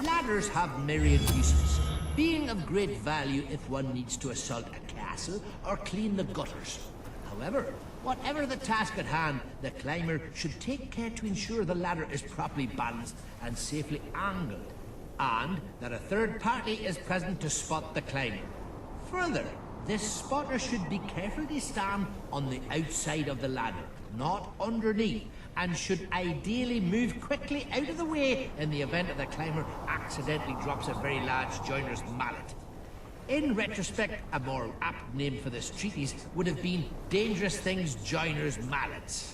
Ladders have myriad uses, being of great value if one needs to assault a castle or clean the gutters. However, whatever the task at hand, the climber should take care to ensure the ladder is properly balanced and safely angled, and that a third party is present to spot the climber. Further, this spotter should be carefully stand on the outside of the ladder, not underneath, and should ideally move quickly out of the way in the event that the climber accidentally drops a very large joiner's mallet. In retrospect, a more apt name for this treatise would have been Dangerous Things Joiner's Mallets.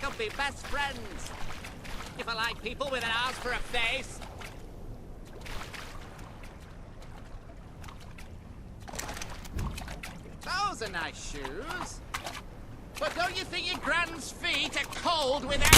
Could be best friends. If I like people with an ass for a face. Those are nice shoes. But don't you think your grand's feet are cold without...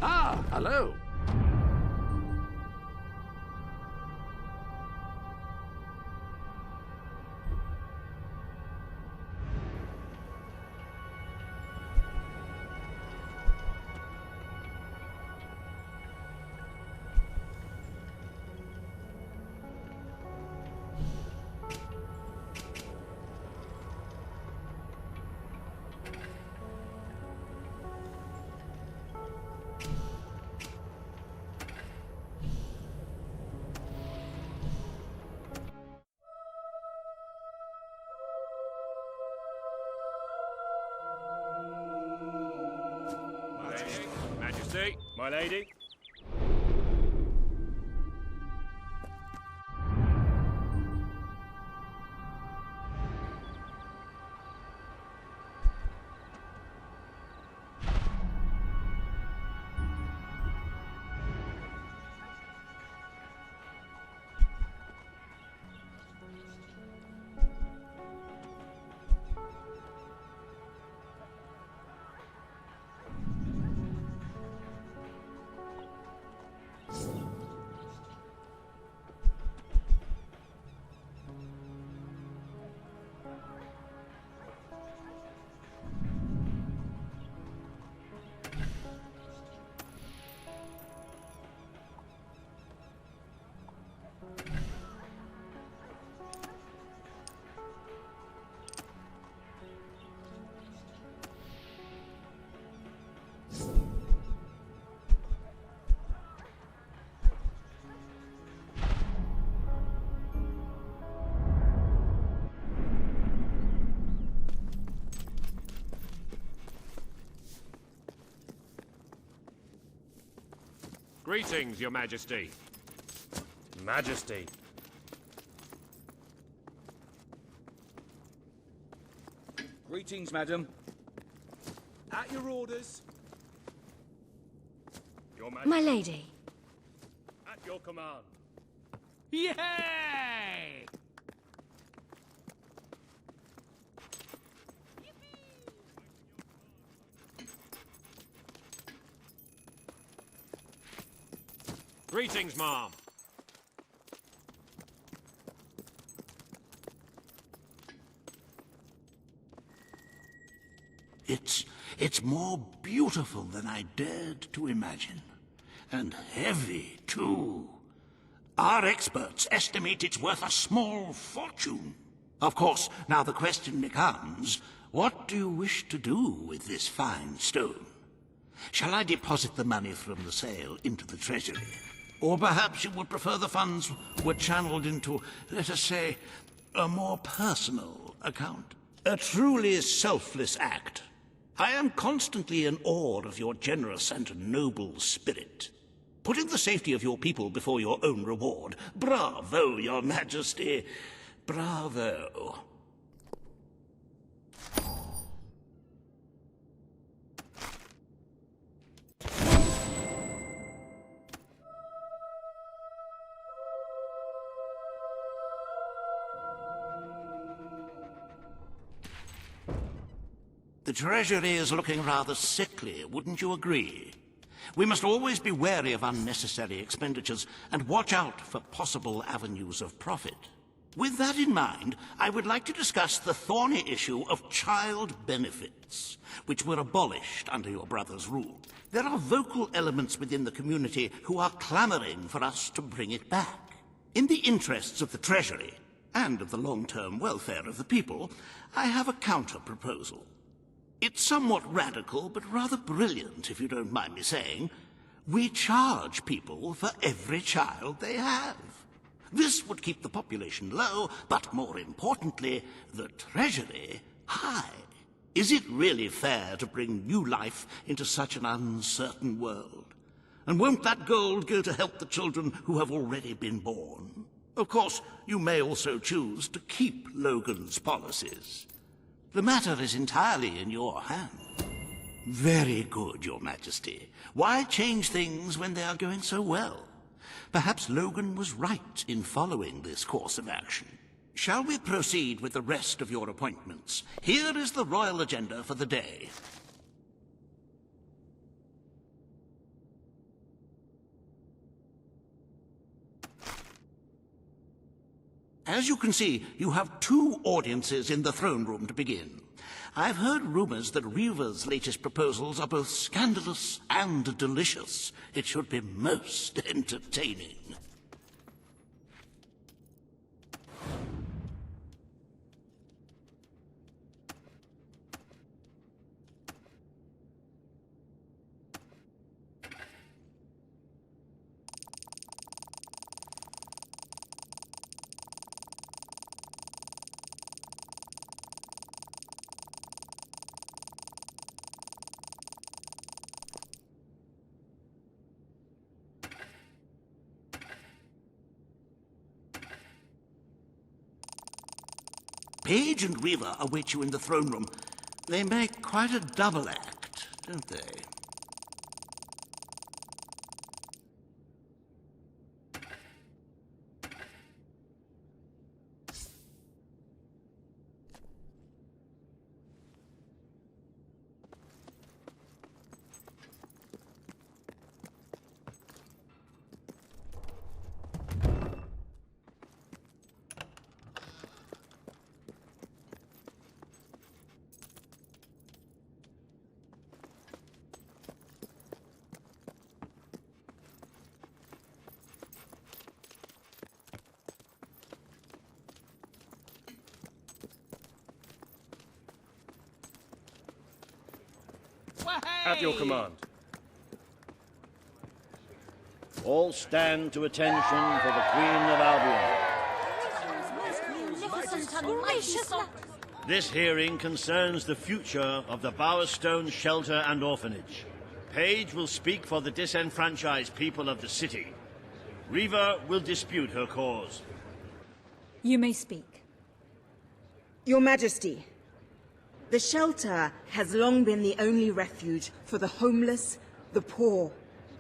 Ah, hello. Majesty, my lady. Greetings, Your Majesty. Majesty. Greetings, madam. At your orders. Your Majesty. My lady. At your command. Yay! Greetings, Mom. It's more beautiful than I dared to imagine. And heavy, too. Our experts estimate it's worth a small fortune. Of course, now the question becomes, what do you wish to do with this fine stone? Shall I deposit the money from the sale into the treasury? Or perhaps you would prefer the funds were channeled into, let us say, a more personal account? A truly selfless act. I am constantly in awe of your generous and noble spirit. Putting the safety of your people before your own reward. Bravo, Your Majesty. Bravo. The Treasury is looking rather sickly, wouldn't you agree? We must always be wary of unnecessary expenditures and watch out for possible avenues of profit. With that in mind, I would like to discuss the thorny issue of child benefits, which were abolished under your brother's rule. There are vocal elements within the community who are clamoring for us to bring it back. In the interests of the Treasury, and of the long-term welfare of the people, I have a counter-proposal. It's somewhat radical, but rather brilliant, if you don't mind me saying. We charge people for every child they have. This would keep the population low, but more importantly, the Treasury high. Is it really fair to bring new life into such an uncertain world? And won't that gold go to help the children who have already been born? Of course, you may also choose to keep Logan's policies. The matter is entirely in your hands. Very good, Your Majesty. Why change things when they are going so well? Perhaps Logan was right in following this course of action. Shall we proceed with the rest of your appointments? Here is the royal agenda for the day. As you can see, you have 2 audiences in the throne room to begin. I've heard rumors that Reaver's latest proposals are both scandalous and delicious. It should be most entertaining. Page and Reaver await you in the throne room. They make quite a double act, don't they? At your command. All stand to attention for the Queen of Albion. This hearing concerns the future of the Bowerstone Shelter and Orphanage. Page will speak for the disenfranchised people of the city. Reaver will dispute her cause. You may speak. Your Majesty, the shelter has long been the only refuge for the homeless, the poor,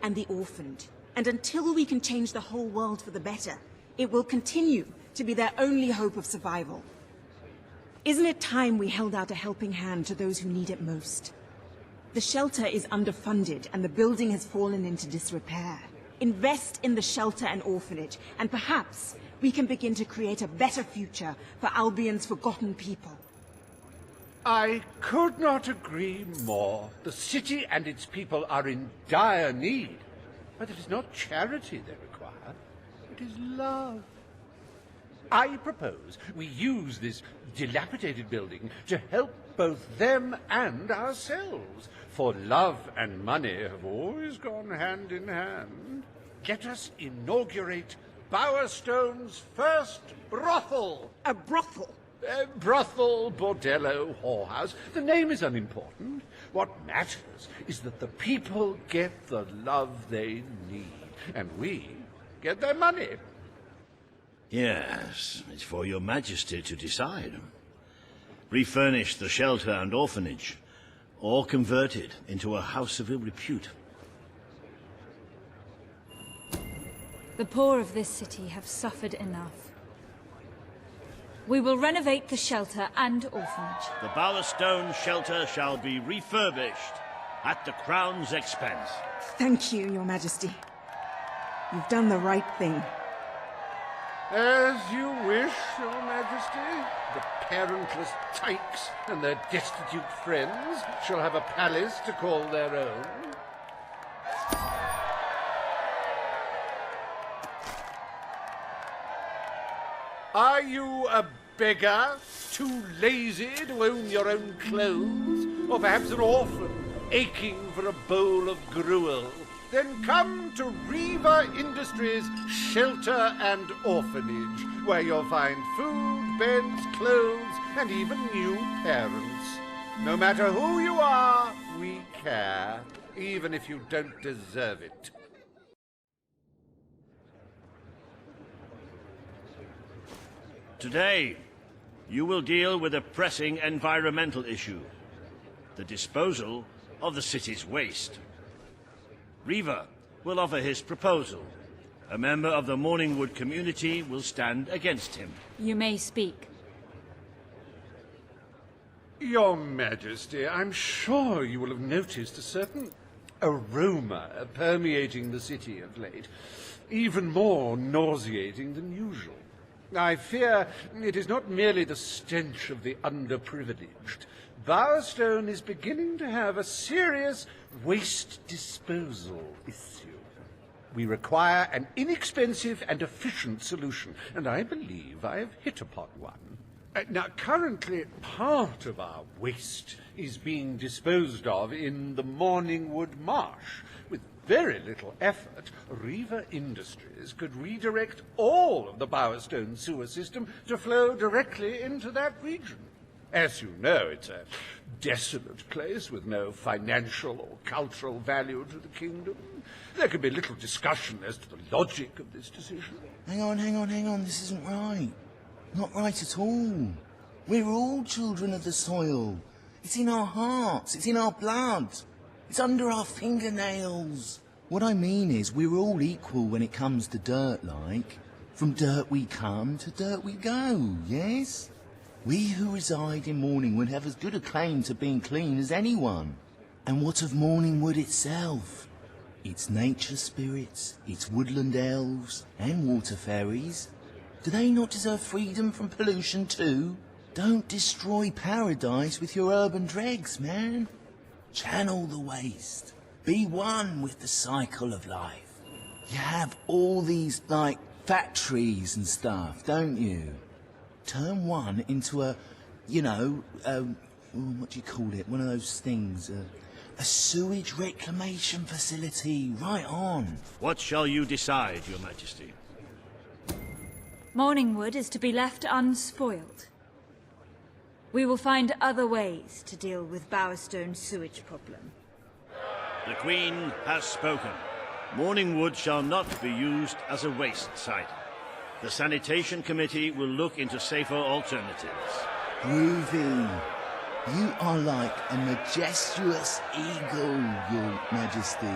and the orphaned. And until we can change the whole world for the better, it will continue to be their only hope of survival. Isn't it time we held out a helping hand to those who need it most? The shelter is underfunded and the building has fallen into disrepair. Invest in the shelter and orphanage, and perhaps we can begin to create a better future for Albion's forgotten people. I could not agree more. The city and its people are in dire need. But it is not charity they require. It is love. I propose we use this dilapidated building to help both them and ourselves. For love and money have always gone hand in hand. Let us inaugurate Bowerstone's first brothel. A brothel? Brothel, bordello, whorehouse. The name is unimportant. What matters is that the people get the love they need, and we get their money. Yes, it's for your majesty to decide. Refurnish the shelter and orphanage, or convert it into a house of ill repute. The poor of this city have suffered enough. We will renovate the shelter and orphanage. The Bowerstone shelter shall be refurbished at the Crown's expense. Thank you, Your Majesty. You've done the right thing. As you wish, Your Majesty. The parentless tykes and their destitute friends shall have a palace to call their own. Are you a beggar, too lazy to own your own clothes? Or perhaps an orphan, aching for a bowl of gruel? Then come to Reaver Industries Shelter and Orphanage, where you'll find food, beds, clothes, and even new parents. No matter who you are, we care, even if you don't deserve it. Today, you will deal with a pressing environmental issue. The disposal of the city's waste. Reaver will offer his proposal. A member of the Morningwood community will stand against him. You may speak. Your Majesty, I'm sure you will have noticed a certain aroma permeating the city of late, even more nauseating than usual. I fear it is not merely the stench of the underprivileged. Bowerstone is beginning to have a serious waste disposal issue. We require an inexpensive and efficient solution, and I believe I have hit upon one. Now, currently, part of our waste is being disposed of in the Morningwood Marsh. With very little effort, Reaver Industries could redirect all of the Bowerstone sewer system to flow directly into that region. As you know, it's a desolate place with no financial or cultural value to the kingdom. There can be little discussion as to the logic of this decision. Hang on, this isn't right. Not right at all. We're all children of the soil. It's in our hearts, it's in our blood. It's under our fingernails. What I mean is, we're all equal when it comes to dirt, like. From dirt we come to dirt we go, yes? We who reside in Morningwood have as good a claim to being clean as anyone. And what of Morningwood itself? Its nature spirits, its woodland elves, and water fairies. Do they not deserve freedom from pollution too? Don't destroy paradise with your urban dregs, man. Channel the waste. Be one with the cycle of life. You have all these, like, factories and stuff, don't you? Turn one into a, you know, what do you call it? One of those things, a sewage reclamation facility. Right on. What shall you decide, Your Majesty? Morningwood is to be left unspoiled. We will find other ways to deal with Bowerstone's sewage problem. The Queen has spoken. Morningwood shall not be used as a waste site. The Sanitation Committee will look into safer alternatives. Groovy. You are like a majestuous eagle, Your Majesty.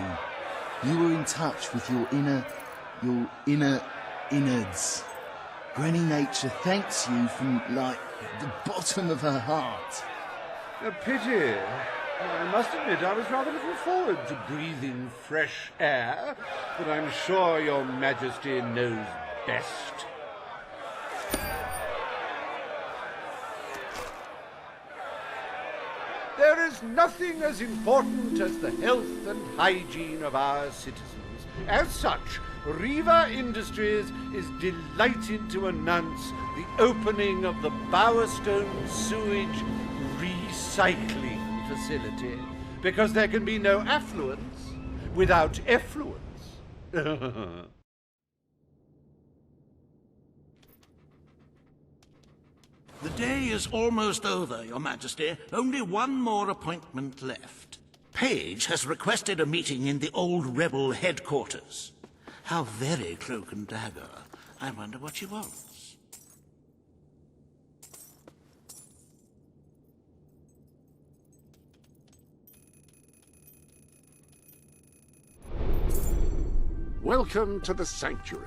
You are in touch with your inner innards. Granny Nature thanks you from, like, the bottom of her heart. A pity. I must admit I was rather looking forward to breathing fresh air, but I'm sure Your Majesty knows best. There is nothing as important as the health and hygiene of our citizens. As such, Reaver Industries is delighted to announce the opening of the Bowerstone Sewage Recycling Facility, because there can be no affluence without effluence. The day is almost over, Your Majesty. Only one more appointment left. Page has requested a meeting in the old rebel headquarters. How very cloak and dagger. I wonder what she wants. Welcome to the Sanctuary.